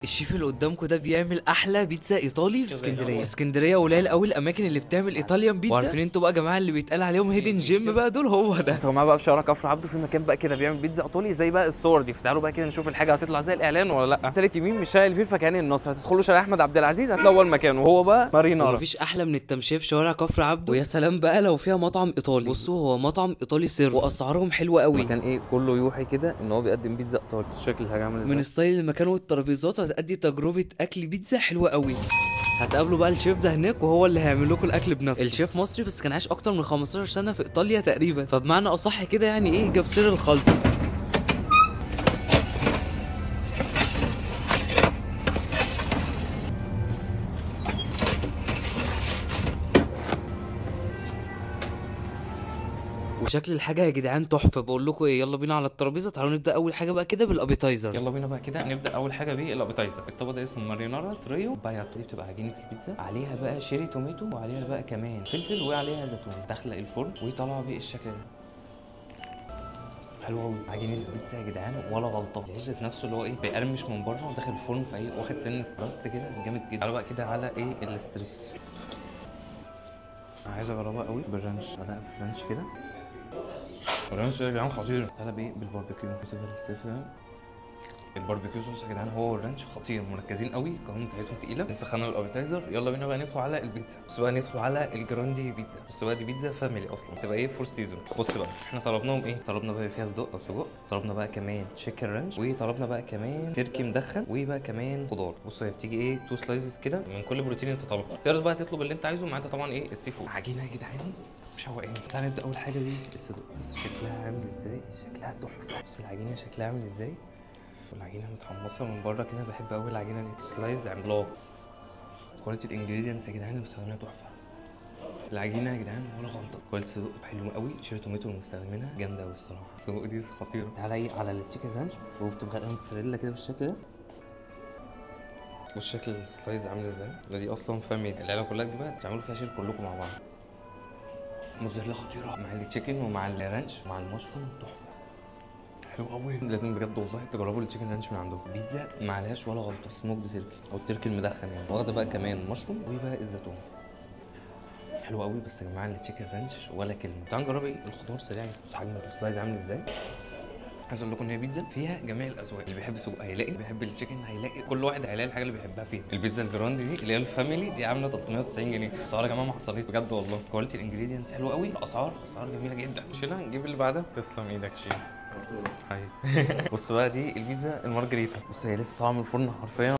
الشيف اللي قدامكم ده بيعمل احلى بيتزا ايطالي في اسكندريه. في اسكندريه قليل قوي الاماكن اللي بتعمل ايطاليان بيتزا. وعارفين انتوا بقى يا جماعه اللي بيتقال عليهم هيدن جيم بقى، دول هو ده. بصوا يا جماعه بقى في شارع كفر عبده في مكان بقى كده بيعمل بيتزا ايطالي زي بقى الصور دي، فتعالوا بقى كده نشوف الحاجه هتطلع زي الاعلان ولا لا. تالت يمين من الشارع اللي فيه فكهاني النصر، هتدخلوا شارع احمد عبد العزيز هتلاقوا اول مكان وهو بقى مارينارا. ومفيش احلى من التمشيه في شوارع كفر عبده، ويا سلام بقى لو فيها مطعم ايطالي. بصوا هو مطعم ايطالي سر واسعارهم حلوه قوي. مكان ايه كله يوحي كده ان هو بيقدم بيتزا ايطالي. شكل الحاجه عامل ازاي من ستايل المكان والترابيزات هتأدي تجربه اكل بيتزا حلوه قوي. هتقابلوا بقى الشيف ده هناك وهو اللي هيعمل لكم الاكل بنفسه. الشيف مصري بس كان عايش اكتر من 15 سنه في ايطاليا تقريبا، فبمعنى اصح كده يعني ايه جاب سر الخلطه. وشكل الحاجه يا جدعان تحفه. بقول لكم ايه، يلا بينا على الترابيزه. تعالوا نبدا اول حاجه بقى كده بالابيتايزرز. يلا بينا بقى كده نبدا اول حاجه بالابيتايزر. الطبق ده اسمه مارينارا تريو باياتو، دي بتبقى عجينه البيتزا عليها بقى شيري توميتو وعليها بقى كمان فلفل وعليها زيتون، داخله الفرن وطالعه بالشكل ده. حلو قوي عجينه البيتزا يا جدعان ولا غلطه. العيش ذات نفسه اللي هو ايه بيقرمش من بره وداخل الفرن في ايه واخد سنه راست كده جامد جدا. تعالوا بقى كده على ايه الستريبس. عايز اجربها قوي بالرانش. انا بالرانش كده الرانش يا جدعان خطير. تعالى بايه بالباربيكيو. نسيبها للستريبس ده. الباربيكيو صوص يا جدعان هو والرانش خطير، مركزين قوي، القوام بتاعتهم تقيله. لسه خدنا الابيتايزر، يلا بينا بقى ندخل على البيتزا. بص بقى ندخل على الجراندي بيتزا. بص بقى دي بيتزا فاميلي اصلا، تبقى ايه فور سيزون. بص بقى احنا طلبناهم ايه، طلبنا بقى فيها صدق او سجق، طلبنا بقى كمان تشيكن رانش، وطلبنا بقى كمان تركي مدخن، وبقى كمان خضار. بص هي بتيجي ايه تو سلايزز كده من كل بروتين انت طالبه. تقدر بقى تطلب اللي انت عايزه، ما عدا طبعا ايه السي فود. عجينه يا جدعان مشوقين. تعالى نبدا اول حاجه بالصدق. بص شكلها عامل ازاي، شكلها تحفه. بص العجينه شكلها عامل ازاي، والعجينه متحمصه من بره كده. بحب قوي العجينه دي، سلايز عملاق. كواليتي الانجريدينتس يا جدعان اللي مستخدمينها تحفه. العجينه يا جدعان ولا غلطه. كواليتي صدق حلو قوي، شيري توميتو اللي مستخدمينها جامده قوي الصراحه. الصدق دي خطيره. تعالى ايه على التشيكن رانش وبتبقى غرقانه موتزاريلا كده بالشكل ده. والشكل السلايز عامل ازاي ده، دي اصلا فاميلي العيله كلها دي بقى تعملوا فيها شير كلكم مع بعض. موتزاريلا خطيره مع التشيكن ومع الرانش ومع المشروم تحفه. حلو قوي، لازم بجد والله تجربوا التشيكن رانش من عندهم. بيتزا ما عليهاش ولا غلطه. سموكد تركي او التركي المدخن يعني، واخده بقى كمان مشروم وبقى الزيتون. حلو قوي. بس يا جماعه التشيكن رانش ولا كلمه. تعالوا نجرب ايه الخضار سريع. بص حجم السلايز عامل ازاي. عايز اقول لكم ان هي بيتزا فيها جميع الاذواق. اللي بيحب السجق هيلاقي، اللي بيحب التشيكن هيلاقي، كل واحد هيلاقي الحاجه اللي بيحبها فيها. البيتزا الجراندي دي اللي هي الفاميلي دي عامله 390 جنيه. اسعار يا جماعه ما حصلتش بجد والله. كواليتي الانجريدينتس حلوه قوي، اسعار جميله جدا. شيلها نجيب اللي بعدها. تسلم ايدك شيل. بص بقى دي البيتزا المارجريتا. بص هي لسه طالعه من الفرن حرفيا